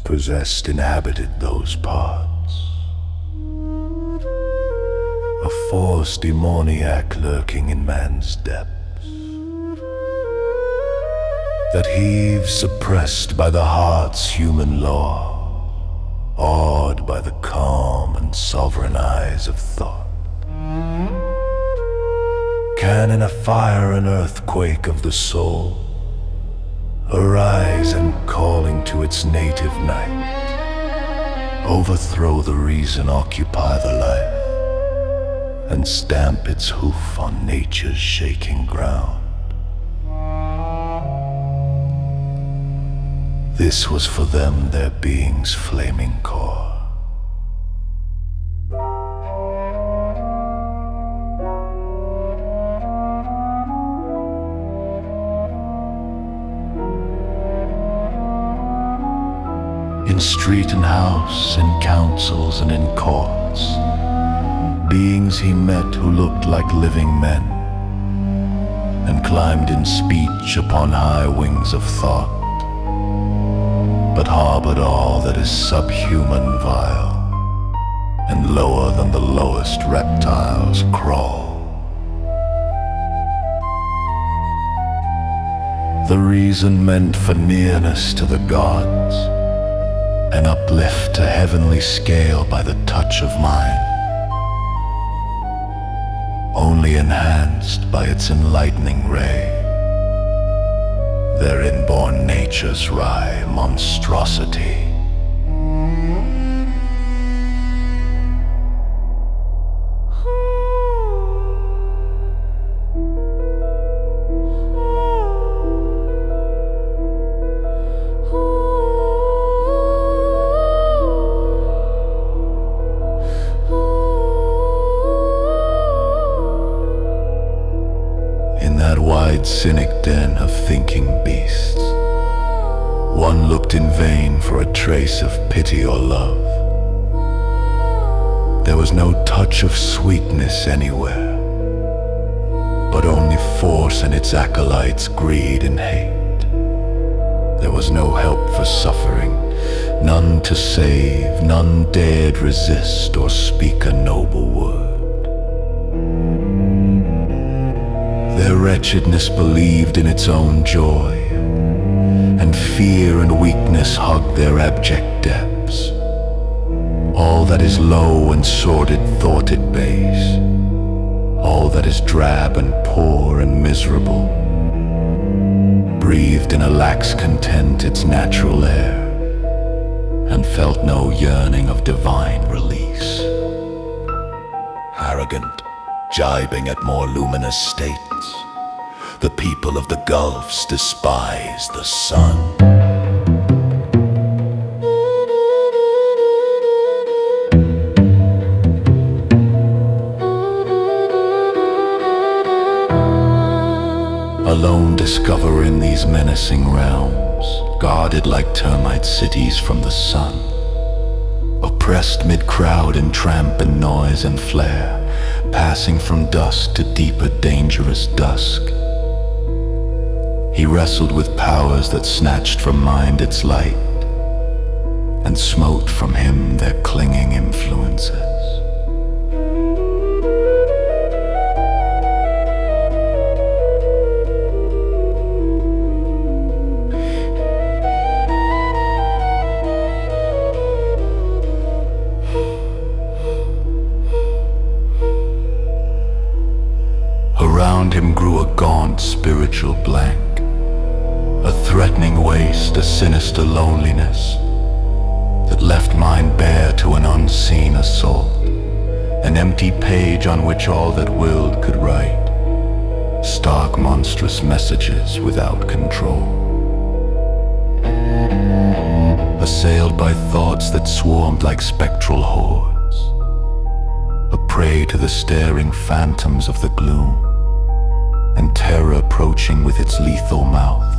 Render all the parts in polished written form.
possessed inhabited those parts. A force demoniac lurking in man's depths, that heaves suppressed by the heart's human law, awed by the calm and sovereign eyes of thought. Can in a fire an earthquake of the soul arise and calling to its native night, overthrow the reason, occupy the life, and stamp its hoof on nature's shaking ground? This was for them their being's flaming core. In street and house, in councils and in courts, beings he met who looked like living men, and climbed in speech upon high wings of thought, but harbored all that is subhuman vile, and lower than the lowest reptiles crawl. The reason meant for nearness to the gods, an uplift to heavenly scale by the touch of mind, only enhanced by its enlightening ray, their inborn nature's wry monstrosity. Cynic den of thinking beasts, one looked in vain for a trace of pity or love. There was no touch of sweetness anywhere, but only force and its acolytes' greed and hate. There was no help for suffering, none to save, none dared resist or speak a noble word. Their wretchedness believed in its own joy, and fear and weakness hugged their abject depths. All that is low and sordid thought it base, all that is drab and poor and miserable, breathed in a lax content its natural air, and felt no yearning of divine release. Arrogant, jibing at more luminous states, the people of the gulfs despise the sun. Alone discover in these menacing realms, guarded like termite cities from the sun, oppressed mid-crowd in tramp and noise and flare, passing from dusk to deeper dangerous dusk. He wrestled with powers that snatched from mind its light, and smote from him their clinging influences. Around him grew a gaunt spiritual blank, a threatening waste, a sinister loneliness that left mind bare to an unseen assault, an empty page on which all that willed could write stark monstrous messages without control. Assailed by thoughts that swarmed like spectral hordes, a prey to the staring phantoms of the gloom, and terror approaching with its lethal mouth,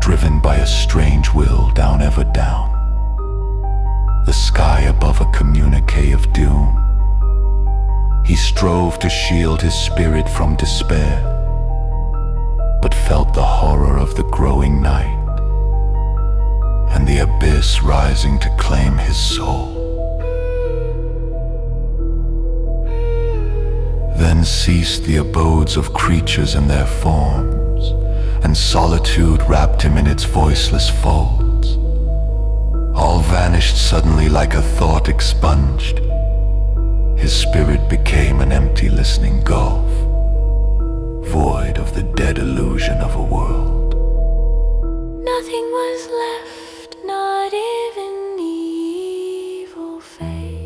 driven by a strange will down ever down, the sky above a communique of doom. He strove to shield his spirit from despair, but felt the horror of the growing night, and the abyss rising to claim his soul. Then ceased the abodes of creatures and their forms, and solitude wrapped him in its voiceless folds. All vanished suddenly like a thought expunged. His spirit became an empty listening gulf, void of the dead illusion of a world. Nothing was left, not even the evil fate.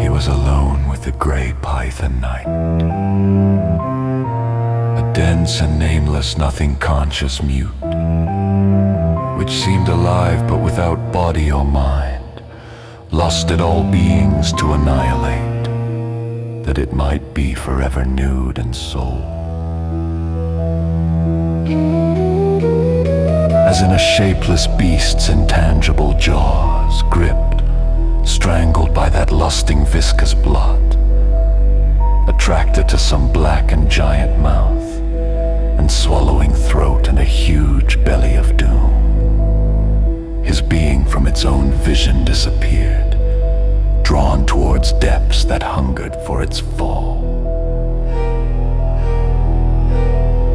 He was alone with the gray python night, a dense and nameless nothing conscious mute, which seemed alive but without body or mind, lusted all beings to annihilate, that it might be forever nude and sole. As in a shapeless beast's intangible jaws, gripped, strangled by that lusting viscous blood, attracted to some black and giant mouth, and swallowing throat and a huge belly of doom. His being from its own vision disappeared, drawn towards depths that hungered for its fall.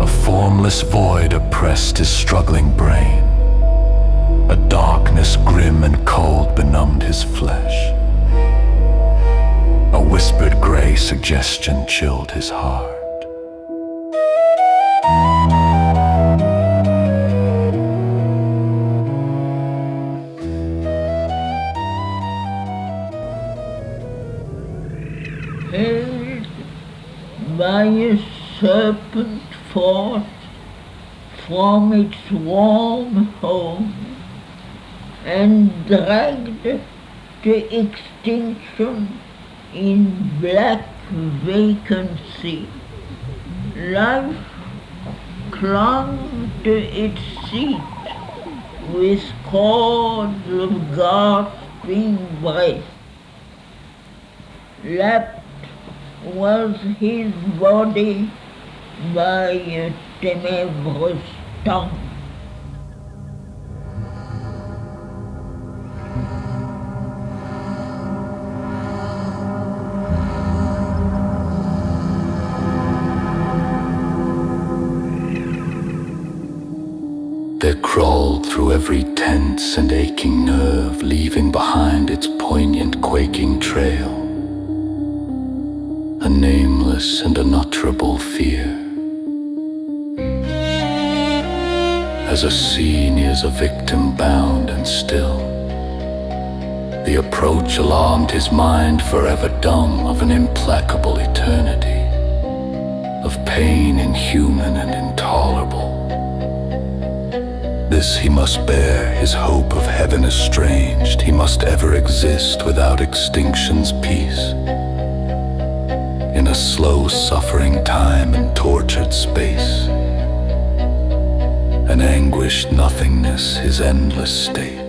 A formless void oppressed his struggling brain. A darkness grim and cold benumbed his flesh. A whispered gray suggestion chilled his heart. Held by a serpent force from its warm home, and dragged to extinction in black vacancy. Life clung to its seat with cords of gasping breath. Lapped was his body by a tenebrous tongue. There crawled through every tense and aching nerve, leaving behind its poignant quaking trail, a nameless and unutterable fear. As a sea nears a victim bound and still, the approach alarmed his mind, forever dumb, of an implacable eternity, of pain inhuman and intolerable. This he must bear, his hope of heaven estranged. He must ever exist without extinction's peace, in a slow suffering time and tortured space, an anguished nothingness his endless state.